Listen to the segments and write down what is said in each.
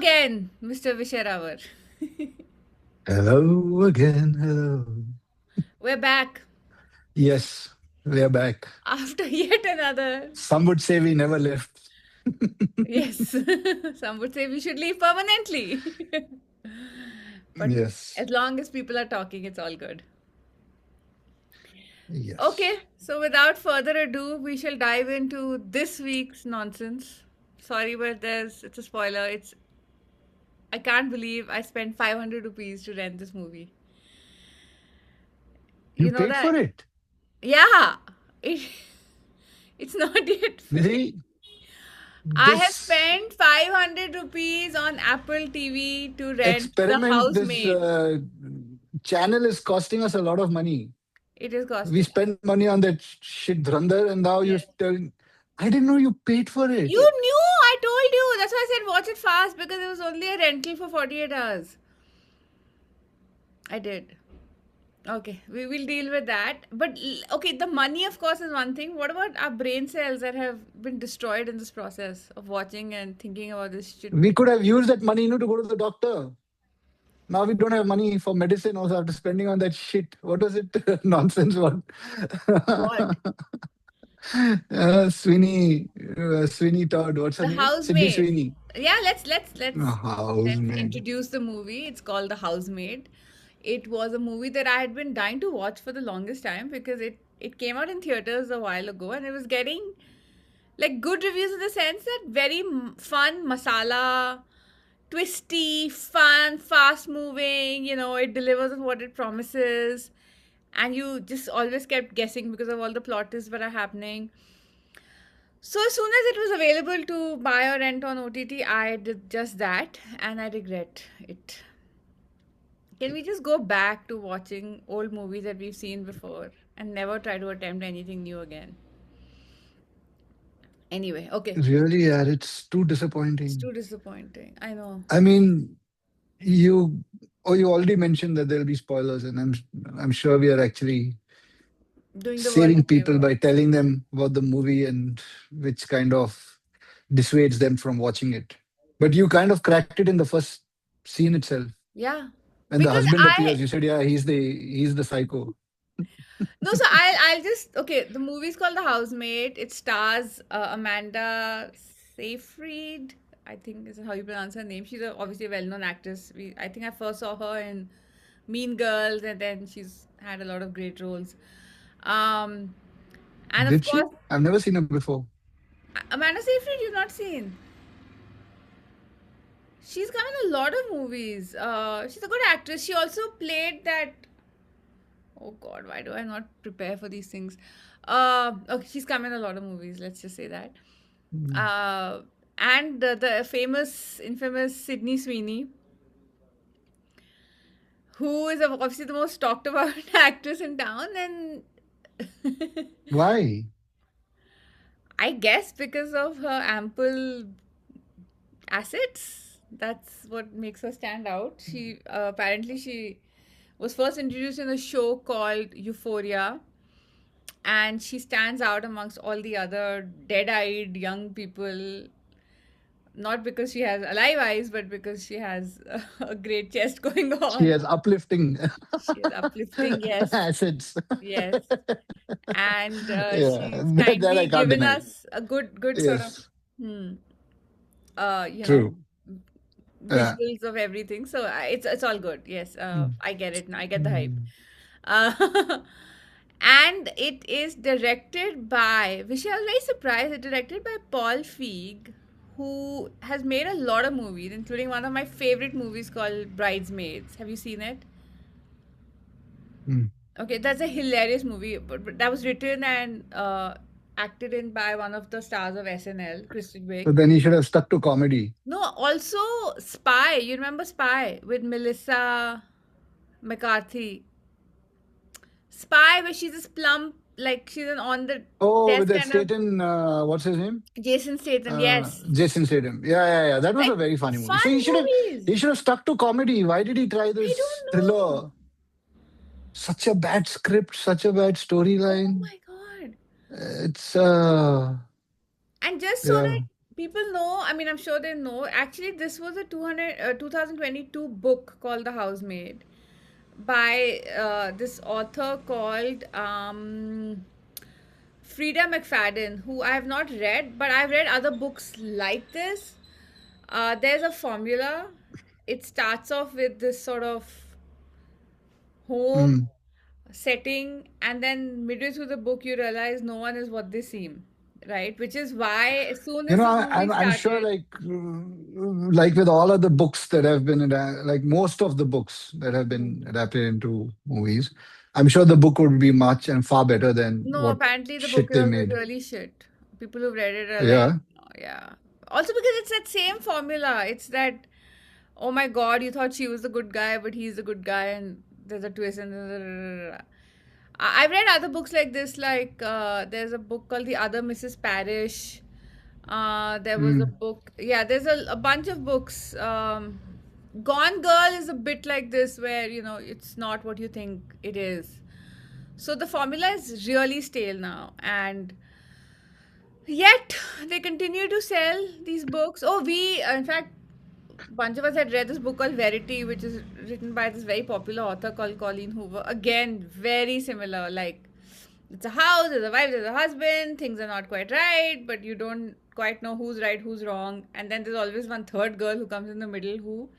again, Mr. Vishay. Hello again. Hello. We're back Yes, we are back. after yet another. Some would say we never left. Yes, some would say we should leave permanently. But Yes. as long as people are talking, it's all good. Okay, Yes. so without further ado, we shall dive into this week's nonsense. Sorry, but it's a spoiler. I can't believe I spent 500 rupees to rent this movie. You You know paid that? for it. Yeah, it, it's not yet free. Nidhi, I have this spent 500 rupees on Apple TV to rent The experiment, this Housemaid. channel is costing us a lot of money. It is We costing. spent money on that shit Dhurandhar and now you're Yes. telling. I didn't know you paid for You it. knew, I told you. That's why I said watch it fast because it was only a rental for 48 hours. I did. Okay, we will deal with that. But okay, the money, of course, is one thing. What about our brain cells that have been destroyed in this process of watching and thinking about this shit We movie? could have used that money, to go to the doctor. Now we don't have money for medicine also after spending on that shit. What was it? Nonsense one. What? Sweeney Todd. What's her The name? Sydney Housemaid. Sweeney. Yeah, let's Housemaid. introduce the movie. It's called The Housemaid. It was a movie that I had been dying to watch for the longest time because it came out in theaters a while ago and it was getting like good reviews in the sense that very fun masala, twisty, fun, fast moving, it delivers on what it promises and you just always kept guessing because of all the plot twists that are happening. So as soon as it was available to buy or rent on OTT, I did just that and I regret it. Can we just go back to watching old movies that we've seen before and never try to attempt anything new again? Anyway, okay. Really, yeah, it's too It's disappointing. too disappointing. I know. I mean, you you already mentioned that there'll be spoilers, and I'm sure we are actually Doing the world a saving people favor. by telling them about the movie and which kind of dissuades them from watching it. But you kind of cracked it in the first scene itself. Yeah. When the Because husband I appears, you said, "Yeah, he's the psycho." no, so I'll just okay. The movie's called The Housemaid. It stars Amanda Seyfried. I think is how you pronounce her name. She's obviously a well-known actress. I think I first saw her in Mean Girls, and then she's had a lot of great roles. Um, and of Did she? course, I've never seen her before. Amanda Seyfried, you've not seen. She's come in a lot of movies. She's a good actress. She also played that. Oh God, why do I not prepare for these things? Okay, she's come in a lot of movies. Let's just say that. Mm. Uh, and the infamous Sydney Sweeney, who is obviously the most talked about actress in town, and Why? I guess because of her ample assets. That's what makes her stand out. She apparently she was first introduced in a show called Euphoria, and she stands out amongst all the other dead-eyed young people. Not because she has alive eyes, but because she has a great chest going She on. has uplifting She is uplifting, yes, assets. yes, and Yeah, she's that I kindly can't given deny. us a good sort of, Yes, hmm, you know, true. Yeah. visuals of everything. So it's all good. Yes, Mm. I get it now. I get the hype. Mm. Uh, and it is directed by, which I was very surprised. It's directed by Paul Feig, who has made a lot of movies, including one of my favorite movies called Bridesmaids. Have you seen it? Mm. Okay, that's a hilarious movie. But that was written and acted in by one of the stars of SNL, Kristen So Wiig. then he should have stuck to comedy. No, also Spy. You remember Spy with Melissa McCarthy? Spy, where she's this plump, like she's an on the Oh, with desk that kind of Staten, what's his name? Jason Statham. Yes, Jason Statham. Yeah, yeah, yeah. That was a like very funny movie. fun See, movies. he should have stuck to comedy. Why did he try I this don't know. thriller? Such a bad script, such a bad Oh storyline. my god! It's And just so yeah. that People know, I mean, I'm sure they know. Actually, this was a 2022 book called The Housemaid by this author called Frida McFadden, who I have not read, but I've read other books like this. There's a formula. It starts off with this sort of home Mm. setting, and then midway through the book, you realize no one is what they seem, right? Which is why, as soon You as know, this movie I'm sure, started, like with all of the books that have been, like most of the books that have hmm. been adapted into movies, I'm sure the book would be much and far better than No, what apparently the book shit they is made. really shit. People who've read it are like, Yeah. oh, yeah. Also because it's that same formula. It's that, oh my God, you thought she was the good guy, but he's the good guy, and there's a twist. And I've read other books like this. Like there's a book called The Other Mrs. Parrish. There was a Mm. book. Yeah, there's a bunch of books. Gone Girl is a bit like this, where it's not what you think it is. So the formula is really stale now, and yet they continue to sell these books. Oh, in fact, bunch of us had read this book called Verity, which is written by this very popular author called Colleen Hoover. Again, very similar. Like, it's a house, there's a wife, there's a husband, things are not quite right, but you don't quite know who's right, who's wrong. And then there's always one third girl who comes in the middle who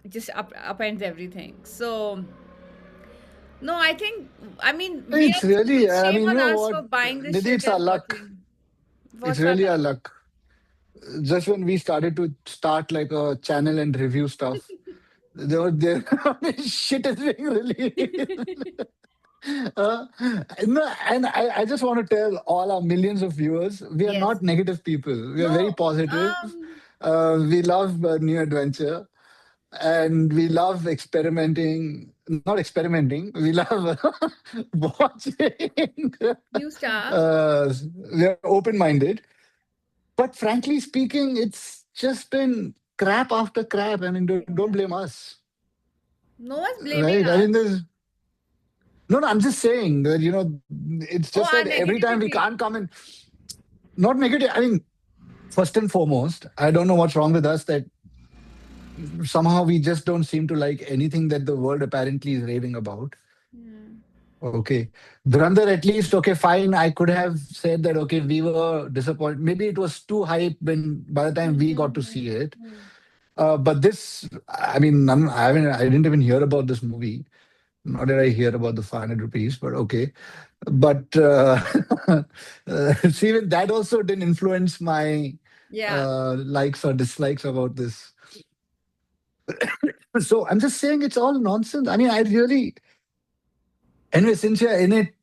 just upends everything. So, no, I mean, It's really, it's I shame mean, you on know us what, for buying this Nidhi, shit it's our and luck. watching. It's What's our really luck? our luck. Just when we started to start like a channel and review stuff, there shit is being released. Uh, no, and I just want to tell all our millions of viewers, we are Yes. not negative people. We are very No, positive. We love new adventure, and we love experimenting. Not experimenting. We love watching. new stuff. uh, we are open-minded. But frankly speaking, it's just been crap after crap. I mean, don't Yeah. blame us, No one's blaming right? I mean, us. there's no, no. I'm just saying that it's Oh, just our that every time we negativity. can't come in. Not negative. I mean, first and foremost, I don't know what's wrong with us that somehow we just don't seem to like anything that the world apparently is raving about. Hmm. Okay. Dhurandhar, at least, okay, fine. I could have said that, okay, we were disappointed. Maybe it was too hype when by the time we got to see it. Hmm. But this, I mean, I didn't even hear about this movie. Nor did I hear about the 500 rupees, but okay. But see, even that also didn't influence my Yeah. likes or dislikes about this. So I'm just saying it's all nonsense. I mean, I really, anyway, since you're in it,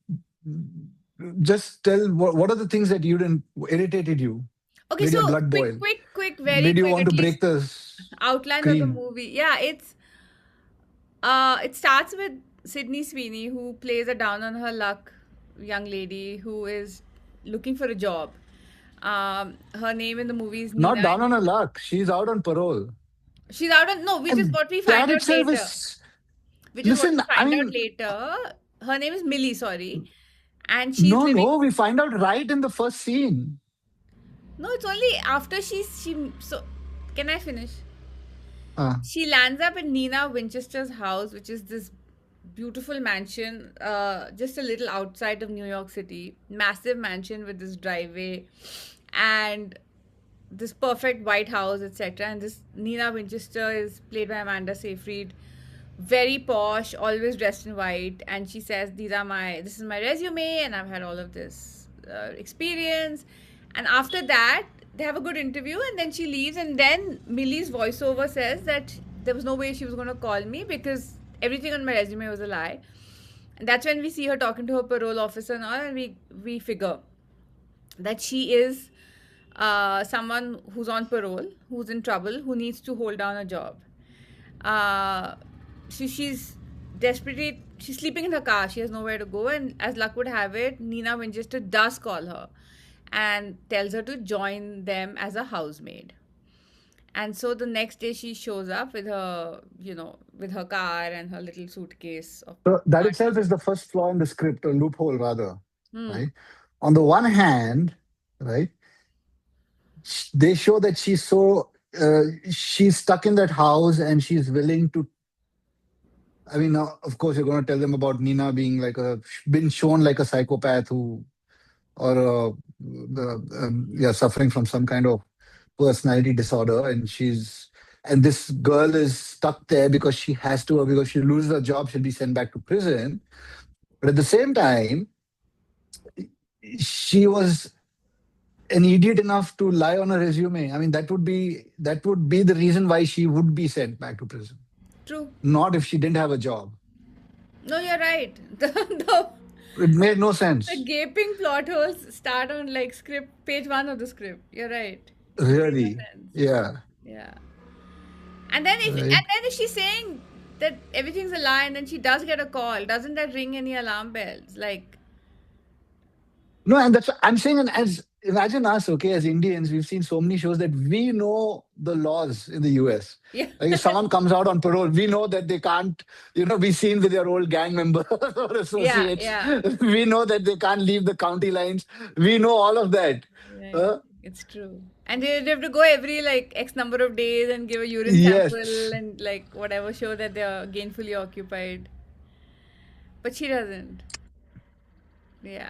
just tell what are the things that you didn't irritated you? Okay, Made your so blood boil? very Made you quick, want at to break least the outline of the screen? movie. Yeah, it starts with Sydney Sweeney, who plays a down on her luck young lady who is looking for a job. Her name in the movie is Not Nina. down on her luck. She's out on parole. She's out on, no, which is And what we that find out itself later. is, Which is what listen, we I find out mean, later. Her name is Millie, sorry, and she's no, living. no, we find out right in the first scene. No, it's only after she. So, can I finish? Uh, She lands up in Nina Winchester's house, which is this beautiful mansion, just a little outside of New York City. Massive mansion with this driveway and this perfect white house, etc. And this Nina Winchester is played by Amanda Seyfried, very posh, always dressed in white. And she says, this is my resume, and I've had all of this experience. And after that, they have a good interview, and then she leaves. And then Millie's voiceover says that there was no way she was going to call me because everything on my resume was a lie. And that's when we see her talking to her parole officer and all, and we figure that she is someone who's on parole, who's in trouble, who needs to hold down a job. Uh, she's desperately, she's sleeping in her car. She has nowhere to go, and as luck would have it, Nina Winchester does call her and tells her to join them as a housemaid. And so the next day she shows up with with her car and her little suitcase of so that money. itself is the first flaw in the script, or loophole rather, Hmm. right? On the one hand, right? they show that she's stuck in that house and she's willing to. I mean, of course, you're going to tell them about Nina being like been shown like a psychopath who, or yeah, suffering from some kind of personality disorder, and this girl is stuck there because she has to, or because she loses her job, she'll be sent back to prison. But at the same time, she was an idiot enough to lie on a resume. I mean, that would be the reason why she would be sent back to prison, True. not if she didn't have a job. No, you're right. It made no The sense, gaping plot holes start on like script page one of the script. You're right. It made no really. sense. Yeah, Yeah. And then if she's saying that everything's a lie and then she does get a call, doesn't that ring any alarm bells? Like, no, and that's what I'm saying. And as imagine us, okay, as Indians, we've seen so many shows that we know the laws in the US. yeah. Like if someone comes out on parole, we know that they can't, be seen with their old gang members or Yeah, associates. yeah. We know that they can't leave the county lines. We know all of that. Right. Uh, It's true. And they have to go every like X number of days and give a urine sample yes, and like whatever, show that they're gainfully occupied. But she doesn't. Yeah.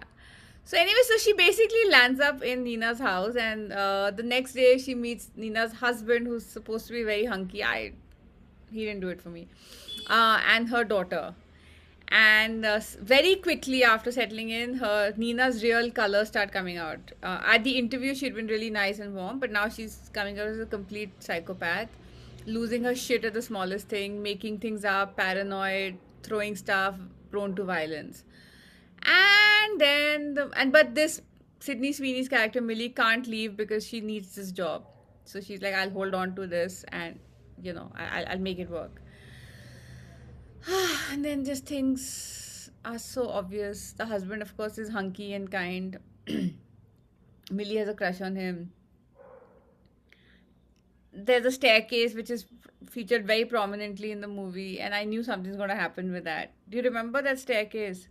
So anyway, so she basically lands up in Nina's house, and the next day she meets Nina's husband, who's supposed to be very hunky. He didn't do it for me, and her daughter. And very quickly after settling in, her Nina's real colors start coming out. At the interview, she'd been really nice and warm, but now she's coming out as a complete psychopath, losing her shit at the smallest thing, making things up, paranoid, throwing stuff, prone to violence. But this Sydney Sweeney's character Millie can't leave because she needs this job. So she's like, I'll hold on to this, and I'll make it work. And then just things are so obvious. The husband, of course, is hunky and kind. Millie has a crush on him. There's a staircase which is featured very prominently in the movie, and I knew something's going to happen with that. Do you remember that staircase?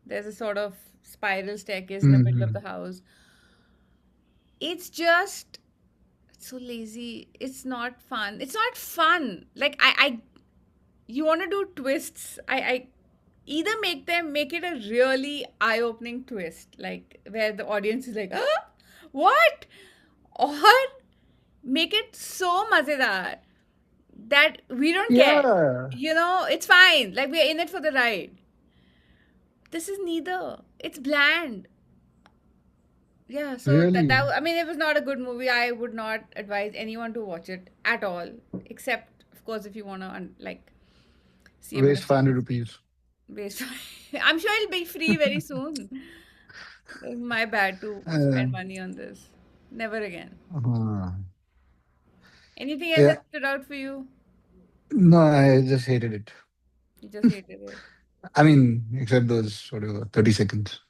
There's a sort of spiral staircase in the middle of hmm, the house. It's just so lazy. It's not fun. It's not fun. Like you want to do twists. I either make it a really eye-opening twist, like where the audience is like, ah, what? Or make it so mazedar that we don't care. yeah, It's fine. Like we're in it for the ride. This is neither. It's bland. Yeah, so really. I mean, it was not a good movie. I would not advise anyone to watch it at all, except, of course, if you want to, like, see a bit Waste of 500 Sydney rupees. based. I'm sure it'll be free very soon. It's my bad to Uh, spend money on this. Never again. uh, Anything else yeah, that stood out for you? no, I just hated it. You just hated it. I mean, except those whatever 30 seconds.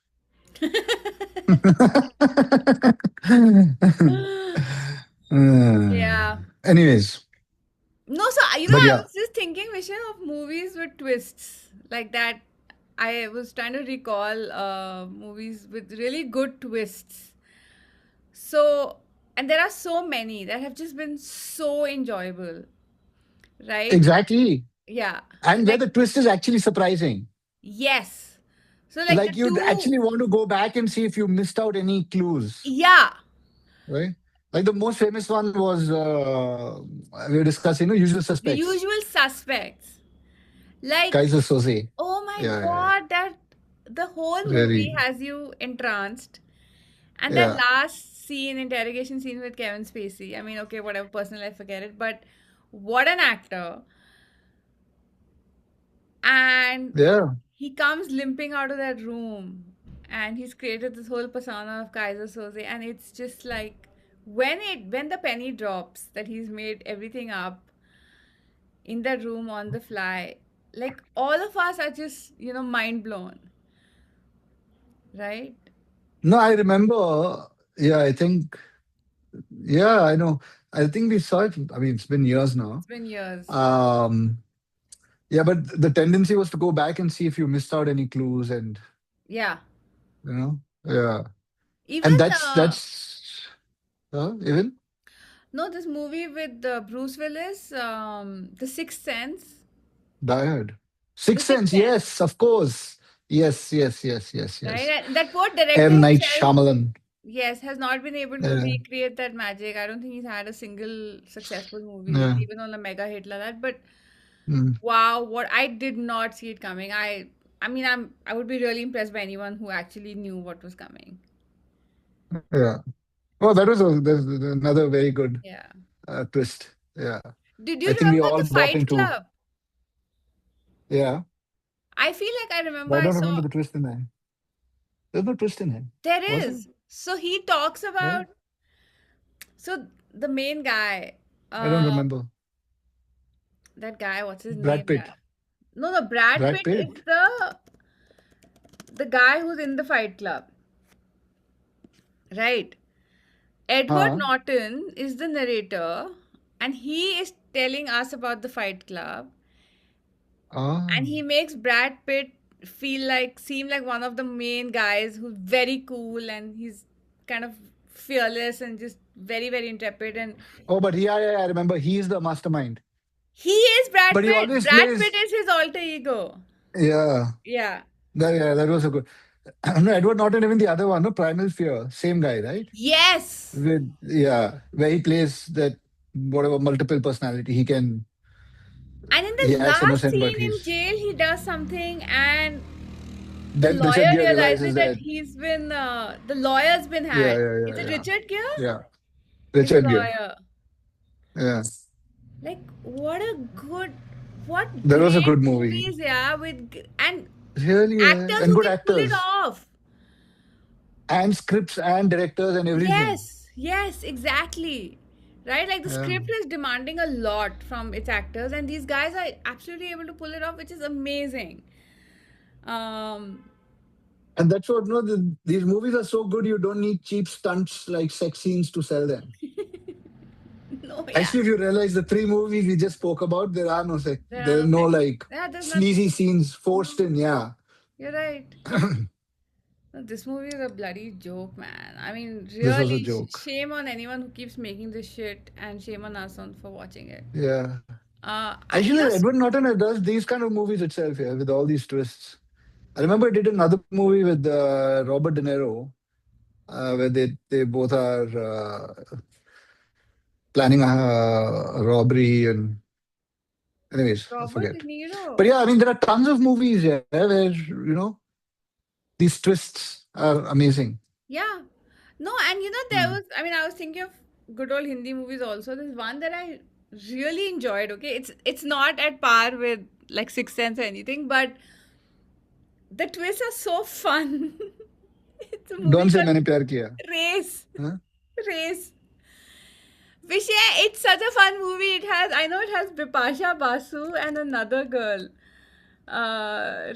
Yeah. Anyways, No, so but I yeah, was just thinking, Vishay, of movies with twists like that. I was trying to recall movies with really good twists. So, and there are so many that have just been so enjoyable, right? exactly. Yeah. And where Like, the twist is actually surprising. yes. So, like the Like you'd two, actually want to go back and see if you missed out any clues, yeah, right? Like the most famous one was we were discussing, Usual the Suspects, usual suspects. Like, Kaiser Soze. oh my Yeah, yeah, God, that the whole movie very, has you entranced. And that yeah, last scene, interrogation scene with Kevin Spacey. I mean, okay, whatever, personal life, forget it. But what an actor. And yeah. he comes limping out of that room. And he's created this whole persona of Kaiser Soze. And it's just like when the penny drops that he's made everything up in that room on the fly, like all of us are just, mind blown. Right? No, I remember. Yeah, I think. Yeah, I know. I think we saw it. I mean, it's been years now. It's been years. Um, yeah, but the tendency was to go back and see if you missed out any clues, and Yeah. yeah, Even and that's Even No, this movie with Bruce Willis, The Sixth Sense. Die Hard. The Sixth Sixth Sense. Sense, Yes, of course. Yes, yes, yes, yes, right? yes. And that poor director M. Night himself, Shyamalan. yes, has not been able to Yeah, recreate that magic. I don't think he's had a single successful movie, not yeah. even on a mega hit like that. But Mm, wow, what I did not see it coming. I mean, I would be really impressed by anyone who actually knew what was coming. yeah. Oh, that was there's another very good Yeah. twist. Yeah. Did I you think we remember all the bought Fight into. Club? Yeah. I feel like I remember But I I don't saw remember the twist in that. There's no twist in it. there Was there? is. So he talks Yeah. about so the main guy, I don't uh, remember. that guy, what's his Brad name? Pitt. Yeah. No, no, Brad Brad Pitt is Pitt. the guy who's in the Fight Club, right? Edward Huh? Norton is the narrator, and he is telling us about the Fight Club, and Ah. he makes Brad Pitt seem like one of the main guys who's very cool and he's kind of fearless and just very, very intrepid. And Oh, but yeah, yeah, yeah, I remember. He's the mastermind. he is Brad But he Pitt. always Brad Pitt plays. is his alter ego. Yeah. Yeah. Yeah, that was a good. No, Edward Norton, even the other one, no, Primal Fear, same guy, right? Yes. Yeah, where he plays that whatever multiple personality. And in He the acts last innocent, but scene in he's jail, he does something, and the then Richard lawyer Gere realizes realizes that that. the lawyer's been Yeah, had. yeah, Is yeah, it yeah, Richard Gere? yeah. He's the Richard Gere. lawyer. Yeah, Like, what that was a great good movie. movies, yeah, and Really, yeah. actors And who good can pull it actors, off. and scripts, and directors, and everything. Yes, yes, exactly. Right? Like the Yeah. script is demanding a lot from its actors, and these guys are absolutely able to pull it off, which is amazing. Um, And that's what, no, these movies are so good, you don't need cheap stunts like sex scenes to sell them. no, yeah, Actually, if you realize the three movies we just spoke about, there are no sex, there are there are no no sex. like Yeah, there's nothing. sleazy scenes forced No, in. Yeah. you're right. No, this movie is a bloody joke, man. I mean, This was a really, joke. shame on anyone who keeps making this shit, and shame on us for watching it. Yeah. You Actually, know, Edward Norton does these kind of movies itself, yeah, with all these twists. I remember he did another movie with Robert De Niro, where they both are planning a robbery, and anyways, I Robert De forget. But Niro. yeah, I mean, there are tons of movies, yeah, where these twists are amazing. Yeah. No, and there Mm. was, I mean, I was thinking of good old Hindi movies also. There's one that I really enjoyed, okay? It's not at par with like Sixth Sense or anything, but the twists are so fun. It's a movie Don se called मैंने प्यार किया. Race. Huh? Race. Vishay, it's such a fun movie. I know it has Bipasha Basu and another girl.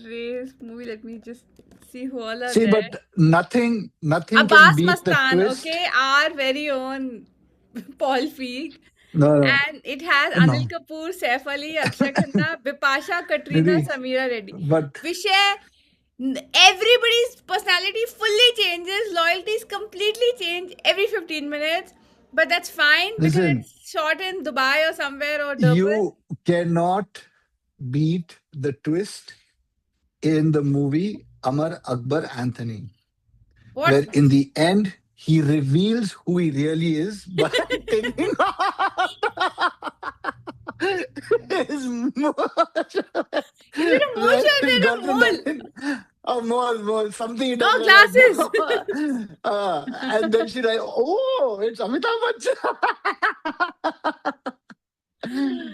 Race movie, let me just see who all are See, there. but nothing can Abbas beat the Mastan, twist. okay, our very own Paul Feig. No, no, And it has Anil no. Kapoor, Saif Ali, Akshay Khanna, Bipasha, Katrina, Nidhi, Samira Reddy. but Vishay, everybody's personality fully changes, loyalties completely change every 15 minutes. But that's fine because listen, it's shot in Dubai or somewhere or Durban. you cannot beat the twist in the movie Amar Akbar Anthony, What? where in the end he reveals who he really is by taking out his Is it a mole where or is his it a girlfriend mole? doesn't. Oh, more something he Oh, doesn't even glasses. know. And then she's like, "Oh, it's Amitabh Bachchan."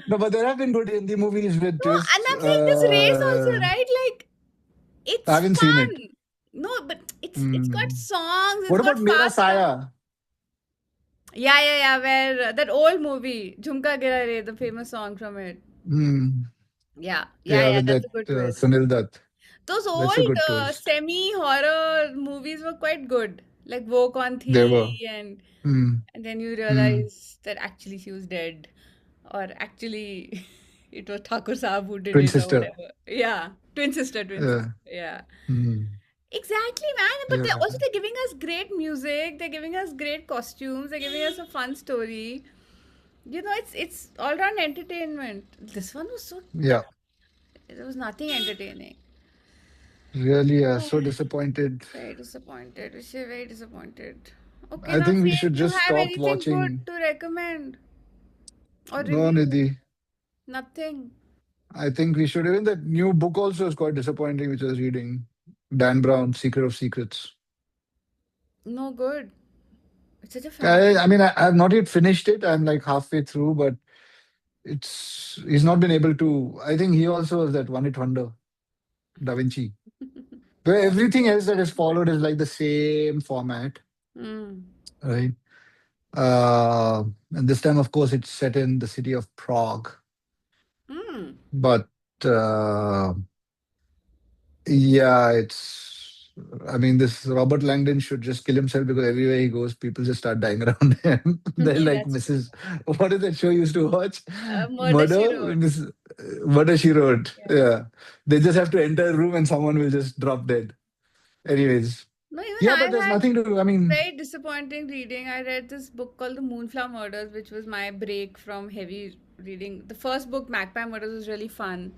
No, but there have been good Hindi movies with No, and twists. I'm saying this race also, right? Like, I it's haven't seen it. fun. No, but it's got Hmm. songs, it's What got about Mera fast stuff. Saya? Yeah, yeah, yeah. Where that old movie, Jhumka Gira Re, the famous song from it. Hmm. Yeah, yeah, Yeah, yeah. with That's that a good twist. Sunil Dutt. Those That's a old good twist. semi-horror movies were quite good. Like Woke on They were. Thi, Hmm. and then you Hmm. realize that actually she was dead, or actually it was Thakur Saab who did Twin it, or sister. whatever. Yeah, twin sister, twin sister. Yeah. Yeah. Hmm. Exactly, man. But Yeah. they're giving us great music. They're giving us great costumes. They're giving us a fun story. It's all around entertainment. This one was so Yeah. dull. There was nothing entertaining. Really, so disappointed. Very disappointed. Vishay, very disappointed. Okay, I now think we say should you just have stop anything good watching. to recommend or No, review? Nidhi. Nothing. I think we should. Even that new book also is quite disappointing, which I was reading. Dan Brown, Secret of Secrets. No good. It's such a fan. I mean, I have not yet finished it. I'm like halfway through, but he's not been able to. I think he also was that one hit wonder, Da Vinci. Where everything else that is followed is like the same format, Hmm. right? And this time, of course, it's set in the city of Prague. Hmm. But uh, yeah, I mean, this Robert Langdon should just kill himself because everywhere he goes, people just start dying around him. They're Yeah, like that's true. Mrs. What is that show you used to watch? Murder She Murder? Wrote. Murder She Wrote. Yeah. Yeah. They just have to enter a room and someone will just drop dead. Anyways. No, even Yeah, but I've there's had nothing to, I mean, very disappointing reading. I read this book called The Moonflower Murders, which was my break from heavy reading. The first book, Magpie Murders, was really fun.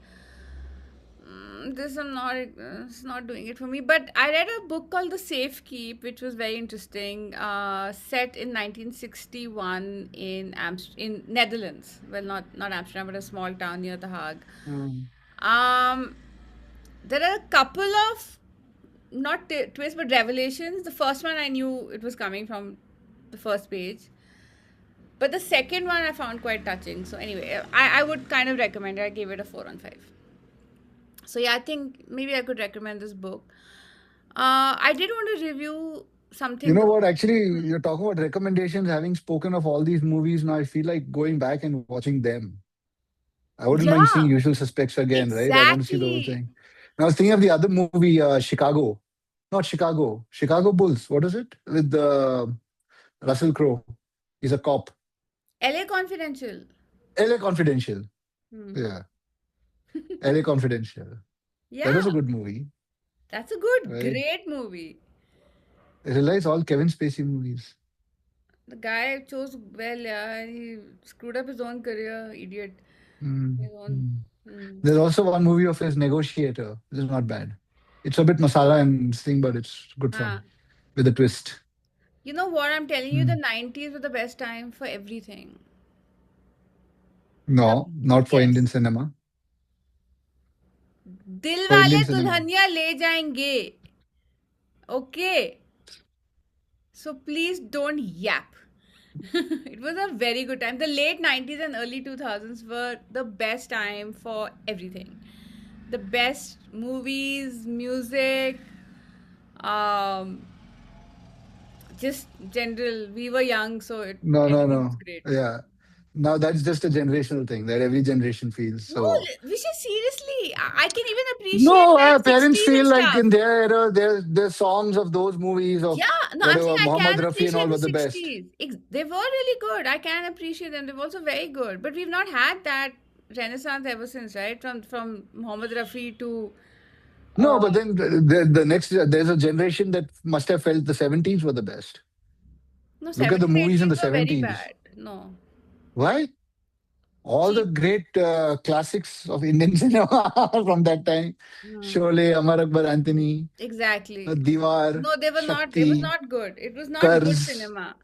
This I'm not. It's not doing it for me. But I read a book called The Safe Keep, which was very interesting. Set in 1961 in Netherlands. Well, not Amsterdam, but a small town near The Hague. Mm. Um, there are a couple of not twists but revelations. The first one I knew it was coming from the first page, but the second one I found quite touching. So anyway, I would kind of recommend it. I gave it a 4 on 5. So yeah, I think maybe I could recommend this book. I did want to review You something. know what? Actually, you're talking about recommendations. Having spoken of all these movies, now I feel like going back and watching them. I wouldn't mind seeing Yeah, Usual Suspects again, right? I want to see the whole exactly. thing. And I was thinking of the other movie, Chicago. Not Chicago. Chicago Bulls. What is it? With Russell Crowe. He's a cop. LA Confidential. LA Confidential. Hmm. Yeah. LA Confidential. That Yeah, was a good movie, that's a good, right? great movie. I realize all Kevin Spacey movies. The guy chose well, yeah. He screwed up his own career, idiot. Mm, His own. mm. Hmm. There's also one movie of his, Negotiator. This is not bad. It's a bit masala and thing, but it's good fun Ah. with a twist. You know what I'm telling you? The Mm. 90s were the best time for everything. The No, not for Indian yes. cinema. For Dilwale Indian cinema. Dulhania Le Jayenge. Okay. So please don't yap. It was a very good time. The late 90s and early 2000s were the best time for everything. The best movies, music, um, just general. We were young, so No, no, anything was no. great. Yeah. Now that's just a generational thing that every generation feels. No, So Vishay, seriously, I can even appreciate no, like parents 60s and feel like stuff. in their era, their songs of those movies of Yeah, no, I'm saying whatever I Muhammad can Rafi and all appreciate were the the best. 60s. They were really good. I can appreciate them. They were also very good. But we've not had that renaissance ever since, right? From Muhammad Rafi to No, uh, but then the next there's a generation that must have felt the 70s were the best. no, Look at the 70s, movies in 80s the were very 70s. bad. No. Why? All the Cheap. great classics of Indian cinema from that time. Hmm. Sholay, Amar Akbar Anthony, Exactly. Diwar, No, they were not. It was Shakti, not good. It was not good Karz. cinema.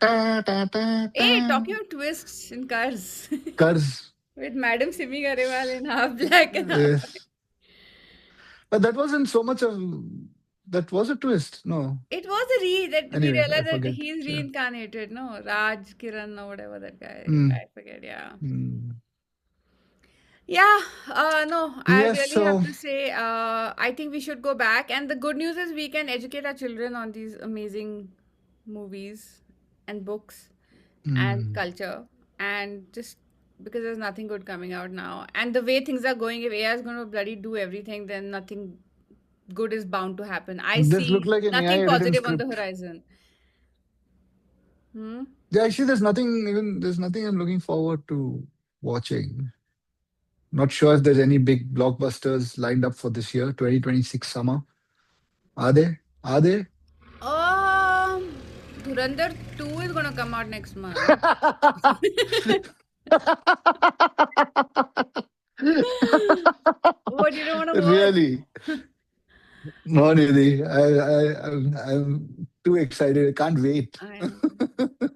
Ta, ta, ta, Hey, ta. talking of twists in cars. Karz. With Madam Simi Garewal in half black and half white. Yes. But that wasn't so much of that was a twist. No. It was a that we Anyway, I realized that forget. he's Yeah. reincarnated, no? Raj Kiran or whatever that guy. Mm, I forget, yeah. mm. Yeah, no, I Yes, really have so to say, I think we should go back. And the good news is we can educate our children on these amazing movies and books and mm. culture. And just because there's nothing good coming out now. And the way things are going, if AI is going to bloody do everything, then nothing good is bound to happen. I This looked see like an nothing AI written positive on the script. horizon. Hmm? Yeah, actually, there's nothing I'm looking forward to watching. Not sure if there's any big blockbusters lined up for this year, 2026 summer. Are they? Are they? Um, Dhurandhar 2 is gonna come out next month. What, you don't want to watch? Really? No, Nidhi. I'm too excited. I can't wait. I know.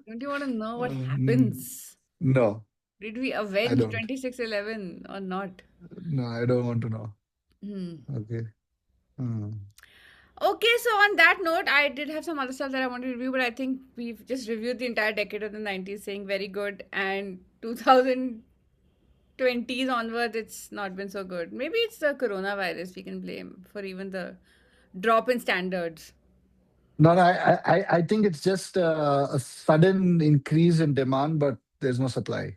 Don't you want to know what Um, happens? no, Did we I avenge don't. 2611 or not? No, I don't want to know. Hmm. Okay. Hmm. Okay, so on that note, I did have some other stuff that I wanted to review, but I think we've just reviewed the entire decade of the 90s, saying very good, and 2020s onwards, it's not been so good. Maybe it's the coronavirus we can blame for even the drop in standards. No, no, I think it's just a sudden increase in demand, but there's no supply.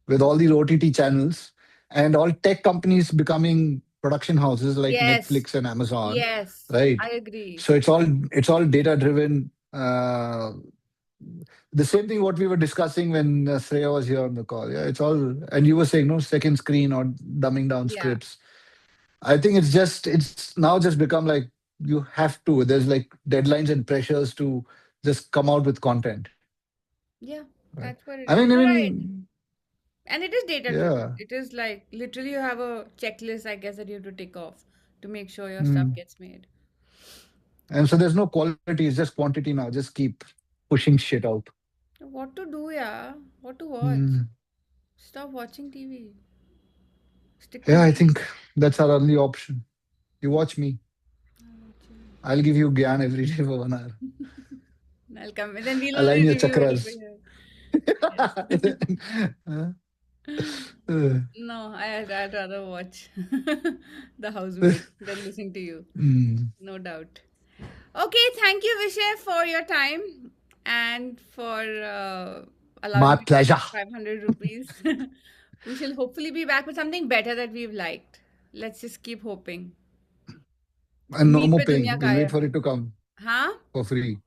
With all these OTT channels and all tech companies becoming production houses like Yes, Netflix and Amazon, yes, right? I agree. So it's all data driven. The same thing what we were discussing when Shreya was here on the call. Yeah, it's all, and you were saying no second screen or dumbing down Yeah, scripts. I think it's now just become like you have to. There's like deadlines and pressures to just come out with content, yeah, right? that's what it I is. mean, I You're right. mean, And it is data driven. yeah. It is like literally you have a checklist, I guess, that you have to tick off to make sure your stuff Mm. gets made. And so there's no quality, it's just quantity now. Just keep pushing shit out. What to do, yeah? What to watch? Mm. Stop watching TV. Stick to Yeah, I games. think that's our only option. You watch me. I'll watch I'll give you gyan every day for 1 hour. you. I'll come. Then we'll Align only your review it over chakras. here. Yes. Uh, uh, No, I'd rather watch The Housemaid than listen to you. mm. No doubt. Okay, thank you, Vishay, for your time and for allowing My me to pleasure. spend 500 rupees. We shall hopefully be back with something better that we've liked. Let's just keep hoping. And no उम्मीद more पे दुनिया paying. We'll wait कायम for है. it to come हाँ? for free.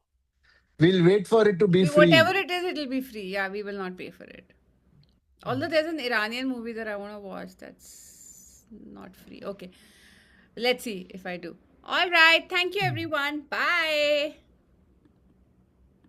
We'll wait for it to be Whatever free. it is, it'll be free. Yeah, we will not pay for it. Although there's an Iranian movie that I want to watch that's not free. Okay, let's see if I do. All right. Thank you, everyone. Bye.